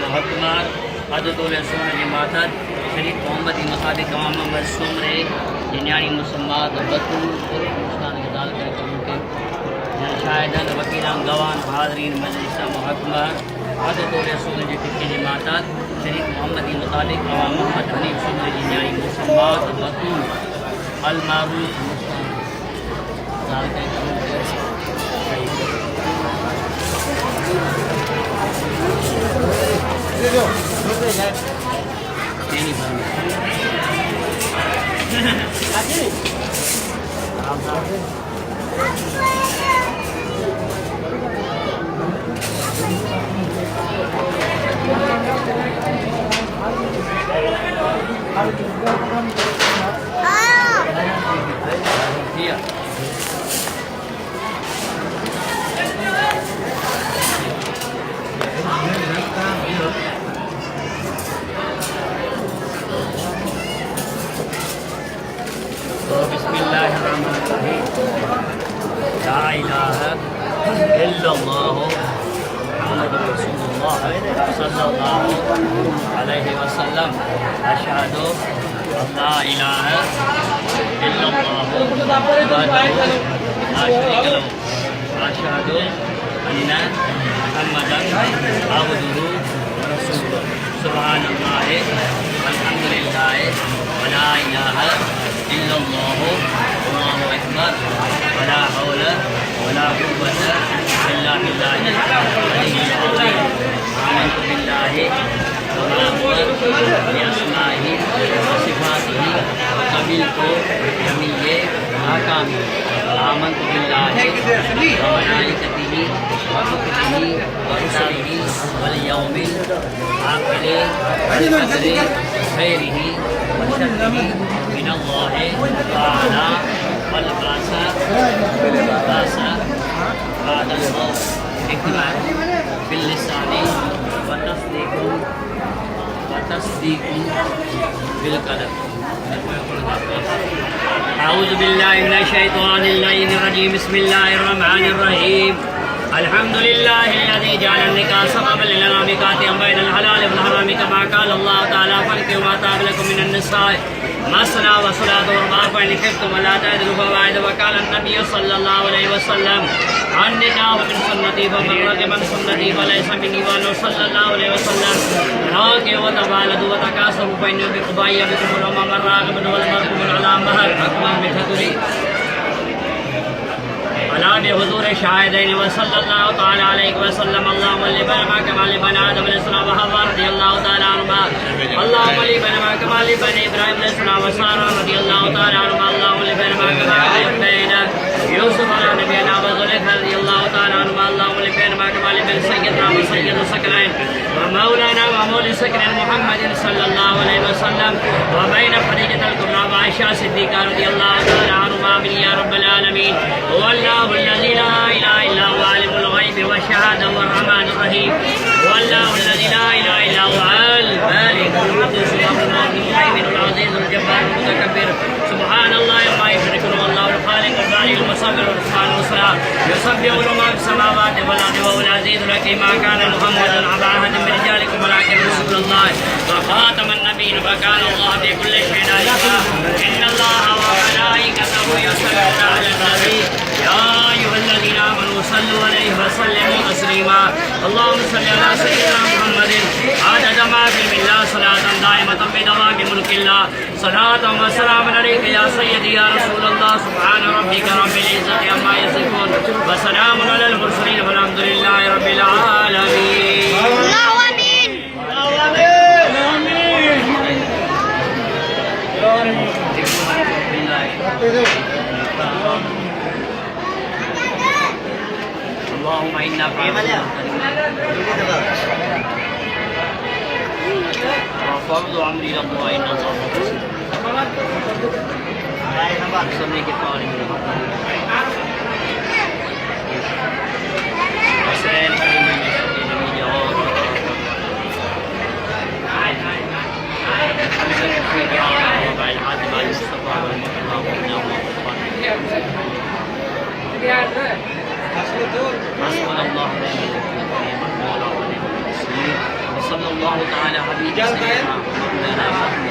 महकमार अदतुल रसूल जमातत शरीफ मोहम्मदी मुताबिक तमाम नंबर सुमरे जिन्यानी मुसम्मात बतूल पूरे हिंदुस्तान के दाल कर कबूल के शाहिदन वकीलान गवान हाजरीन मजलिस महकमार अदतुल रसूल जमातत शरीफ मोहम्मदी मुताबिक तमाम मोहम्मद हनीफ सुमरे जिन्यानी मुसम्मात बतूल अल मारूफ दाल कर कबूल के बिस्मिल्लाहिर्रहमानिर्रहीम ला इलाहा इल्लल्लाह मुहम्मदुर रसूलुल्लाह सल्लल्लाहु अलैहि वसल्लम अशहदु अल्ला इलाहा इल्लल्लाह वहदहु ला शरीका लहु अशहदु अन्ना मुहम्मदन अब्दुहु व रसूलुहु सुब्हानल्लाह वल्हम्दुलिल्लाह वला इलाहा इल्लल्लाह अल्लाहु अकबर वला हौल वला कुव्वता इल्ला बिल्लाहिल अलिय्यिल अज़ीम आमनतु बिल्लाहि व बिअस्माइहि व सिफातिहि व क़बिलतु जमीअ अहकामिहि आमनतु बिल्लाहि व मलाइकतिहि व कुतुबिहि व रुसुलिहि वल यौमिल आखिर वल क़दरि खैरिहि व शर्रिहि मिनल्लाहि तआला वल बासा बादल मौत इक़रार बिल लिसानी व तस्दीक़ुन बिल क़लब। अऊज़ु बिल्लाहि मिनश शैतानिर रजीम बिस्मिल्लाहिर रहमानिर रहीम अल्हम्दुलिल्लाहिल्लज़ी जअल निकाह सबबन लिलमिकातिन बैनल हलाल वल हराम कमा क़ाल अल्लाहु तआला फन्किहू मा ताब लकुम मिनन निसाइ मसना व सुलात व रुबा फ़इन खिफ्तुम अल्ला तअदिलू फ़वाहिद व क़ाल अन्नबी सल्लल्लाहु अलैहि वसल्लम अन्निकाह मिन सुन्नती फमन रग़िब अन सुन्नती फलैसा मिन्नी व अन्हु सल्लल्लाहु अलैहि वसल्लम राक़िबू व तबालदू व तकासरू फ़इन्नहु बिक़ुबाइय बिकुम व मन राग़िब वल मरक़ूब अला महर अकबर बिखतुरी अला बिहुज़ूर शाहिदैन व सल्लल्लाहु तआला अलैहि वसल्लम अल्लाहुम्मा लिबना कमा लिबना आदम अलैहिस्सलाम व हव्वा रज़ियल्लाहु तआला अन्हुमा अल्लाहुम्मा लिबना कमा लिबना इब्राहीम अलैहिस्सलाम व सारा रज़ियल्लाहु तआला अन्हुमा अल्लाहुम्मा लिबना कमा लिबना यूसुफ अला नबियना व ज़ुलैखा रज़ियल्लाहु तआला अन्हुमा अल्लाहुम्मा लिबना कमा लिबना सय्यदना व सय्यद सकलैन व मौलाना व मौला सकलैन मुहम्मदिन सल्लल्लाहु अलैहि वसल्लम व बैन खदीजतल कुबरा व आयशा सिद्दीक़ा रज़ियल्लाहु तआला अन्हुमा या रब्बल आलमीन वल्लाहु الذي لا إله إلا هو عالم الغيب والشهادة هو الرحمن الرحيم والله الذي لا إله إلا هو الملك القدوس المهيمن العزيز الجبار المتكبر سبحان الله وما يشركون والله الخالق البارئ المصور الرحمن والصلاة يسبح له ما في السماوات والأرض وهو العزيز الحكيم ما كان محمد أبا أحد من رجالكم ولكن رسول الله وخاتم النبيين وكان الله بكل شيء عليما إن الله وملائكته يصلون على النبي يا أيها الذين آمنوا صلوا عليه وسلموا تسليما اللهم صل على سيدنا محمد عدد ما في الله صلاة دائمة بدوام ملك الله صلاة وسلام عليك يا سيدي يا رسول الله سبحان ربك رب العزة عما يصفون وسلام على المرسلين والحمد لله رب العالمين. اللهم إنا فرض أمري إلى الله إن الله صلي كفاري وسائل كلمة جميع حسبنا الله ونعم الوكيل ونعم المولى ونعم النصير وصلى सल्लल्लाहु तआला हबीब सैयदना